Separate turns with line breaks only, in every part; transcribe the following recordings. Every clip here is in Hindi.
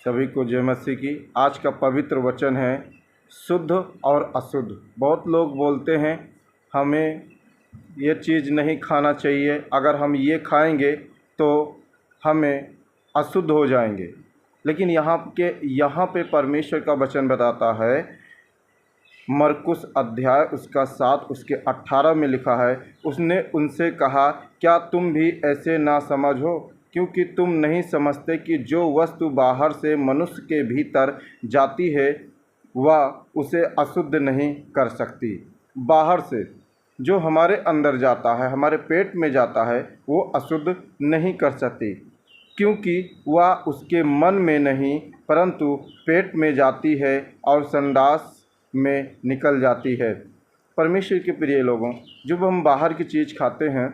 सभी को जय मसीह की। आज का पवित्र वचन है शुद्ध और अशुद्ध। बहुत लोग बोलते हैं हमें ये चीज़ नहीं खाना चाहिए, अगर हम ये खाएंगे तो हमें अशुद्ध हो जाएंगे। लेकिन यहाँ पे परमेश्वर का वचन बताता है, मरकुस अध्याय उसका 7 उसके 18 में लिखा है, उसने उनसे कहा, क्या तुम भी ऐसे ना समझ हो? क्योंकि तुम नहीं समझते कि जो वस्तु बाहर से मनुष्य के भीतर जाती है वह उसे अशुद्ध नहीं कर सकती। बाहर से जो हमारे अंदर जाता है, हमारे पेट में जाता है, वो अशुद्ध नहीं कर सकती, क्योंकि वह उसके मन में नहीं परंतु पेट में जाती है और संडास में निकल जाती है। परमेश्वर के प्रिय लोगों, जब हम बाहर की चीज़ खाते हैं,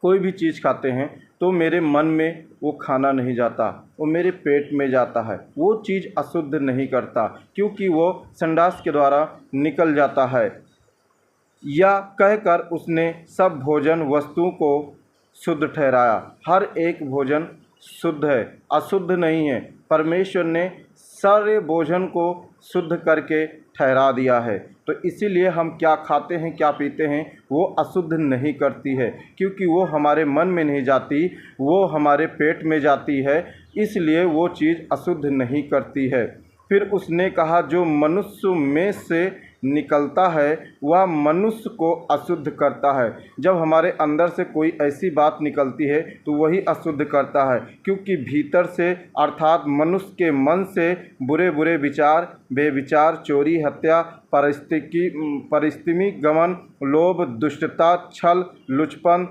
कोई भी चीज़ खाते हैं, तो मेरे मन में वो खाना नहीं जाता, वो मेरे पेट में जाता है। वो चीज़ अशुद्ध नहीं करता, क्योंकि वो संडास के द्वारा निकल जाता है। या कहकर उसने सब भोजन वस्तुओं को शुद्ध ठहराया। हर एक भोजन शुद्ध है, अशुद्ध नहीं है। परमेश्वर ने सारे भोजन को शुद्ध करके ठहरा दिया है। तो इसीलिए हम क्या खाते हैं, क्या पीते हैं, वो अशुद्ध नहीं करती है, क्योंकि वो हमारे मन में नहीं जाती, वो हमारे पेट में जाती है, इसलिए वो चीज़ अशुद्ध नहीं करती है। फिर उसने कहा, जो मनुष्य में से निकलता है वह मनुष्य को अशुद्ध करता है। जब हमारे अंदर से कोई ऐसी बात निकलती है तो वही अशुद्ध करता है, क्योंकि भीतर से अर्थात मनुष्य के मन से बुरे बुरे विचार, बेविचार, चोरी, हत्या, परिस्थिति गमन, लोभ, दुष्टता, छल, लुचपन,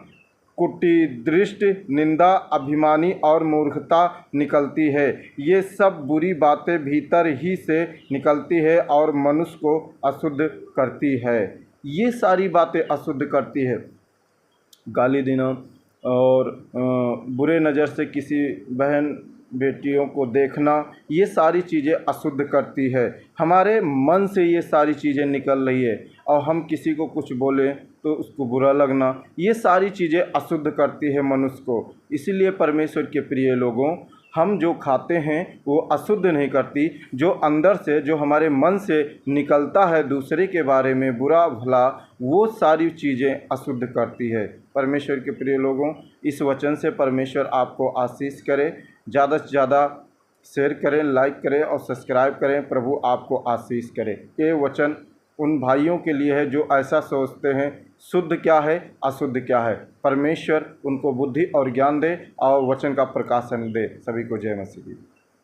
कुटी दृष्टि, निंदा, अभिमानी और मूर्खता निकलती है। ये सब बुरी बातें भीतर ही से निकलती है और मनुष्य को अशुद्ध करती है। ये सारी बातें अशुद्ध करती है। गाली देना और बुरे नज़र से किसी बहन बेटियों को देखना, ये सारी चीज़ें अशुद्ध करती है। हमारे मन से ये सारी चीज़ें निकल रही है और हम किसी को कुछ बोलें तो उसको बुरा लगना, ये सारी चीज़ें अशुद्ध करती है मनुष्य को। इसीलिए परमेश्वर के प्रिय लोगों, हम जो खाते हैं वो अशुद्ध नहीं करती। जो अंदर से, जो हमारे मन से निकलता है दूसरे के बारे में बुरा भला, वो सारी चीज़ें अशुद्ध करती है। परमेश्वर के प्रिय लोगों, इस वचन से परमेश्वर आपको आशीष करे। ज़्यादा से ज़्यादा शेयर करें, लाइक करें और सब्सक्राइब करें। प्रभु आपको आशीष करे। ये वचन उन भाइयों के लिए है जो ऐसा सोचते हैं शुद्ध क्या है, अशुद्ध क्या है। परमेश्वर उनको बुद्धि और ज्ञान दे और वचन का प्रकाशन दे। सभी को जय मसीह।